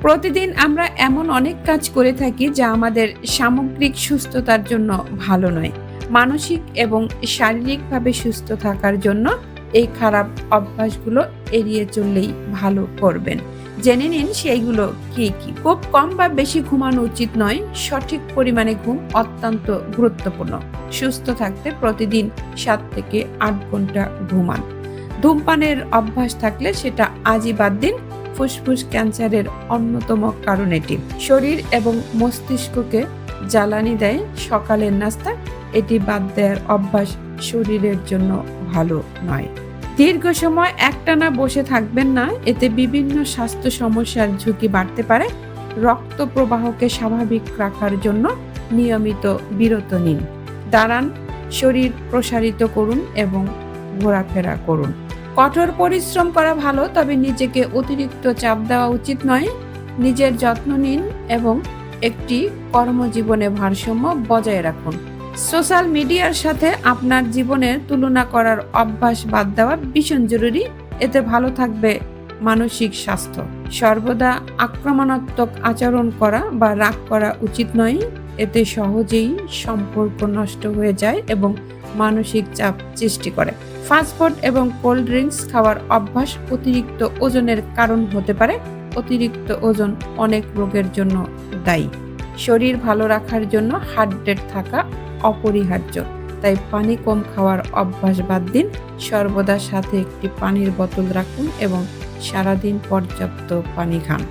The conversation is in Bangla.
প্রতিদিন আমরা এমন অনেক কাজ করে থাকি যা আমাদের সামগ্রিক সুস্থতার জন্য ভালো নয়। মানসিক এবং শারীরিকভাবে সুস্থ থাকার জন্য এই খারাপ অভ্যাসগুলো এড়িয়ে চললেই ভালো করবেন। জেনে নিন সেইগুলো কি কি। খুব কম বা বেশি ঘুমানো উচিত নয়। সঠিক পরিমাণে ঘুম অত্যন্ত গুরুত্বপূর্ণ। সুস্থ থাকতে প্রতিদিন 7 থেকে 8 ঘন্টা ঘুমান। ধূমপানের অভ্যাস থাকলে সেটা আজই বাদ দিন। ফুসফুস ক্যান্সারের অন্যতম কারণ এটি। শরীর এবং মস্তিষ্ককে জ্বালানি দেয় সকালের নাস্তা। এটি বাদ দেওয়ার অভ্যাস শরীরের জন্য ভালো নয়। দীর্ঘ সময় একটানা বসে থাকবেন না, এতে বিভিন্ন স্বাস্থ্য সমস্যার ঝুঁকি বাড়তে পারে। রক্ত প্রবাহকে স্বাভাবিক রাখার জন্য নিয়মিত বিরত নিন। দাঁড়ান, শরীর প্রসারিত করুন এবং ঘোরাফেরা করুন। কঠোর পরিশ্রম করা ভালো, তবে নিজেকে অতিরিক্ত চাপ দেওয়া উচিত নয়। নিজের যত্ন নিন এবং একটি কর্মজীবনে ভারসাম্য বজায় রাখুন। সোশ্যাল মিডিয়ার সাথে আপনার জীবনের তুলনা করার অভ্যাস বাদ দেওয়া ভীষণ জরুরি। এতে ভালো থাকবে মানসিক স্বাস্থ্য। সর্বদা আক্রমণাত্মক আচরণ করা বা রাগ করা উচিত নয়। এতে সহজেই সম্পর্ক নষ্ট হয়ে যায় এবং মানসিক চাপ সৃষ্টি করে। ফাস্টফুড এবং কোল্ড ড্রিঙ্কস খাওয়ার অভ্যাস অতিরিক্ত ওজনের কারণ হতে পারে। অতিরিক্ত ওজন অনেক রোগের জন্য দায়ী। শরীর ভালো রাখার জন্য হাইড্রেট থাকা অপরিহার্য। তাই পানি কম খাওয়ার অভ্যাস বাদ দিন। সর্বদা সাথে একটি পানির বোতল রাখুন এবং সারাদিন পর্যাপ্ত পানি খান।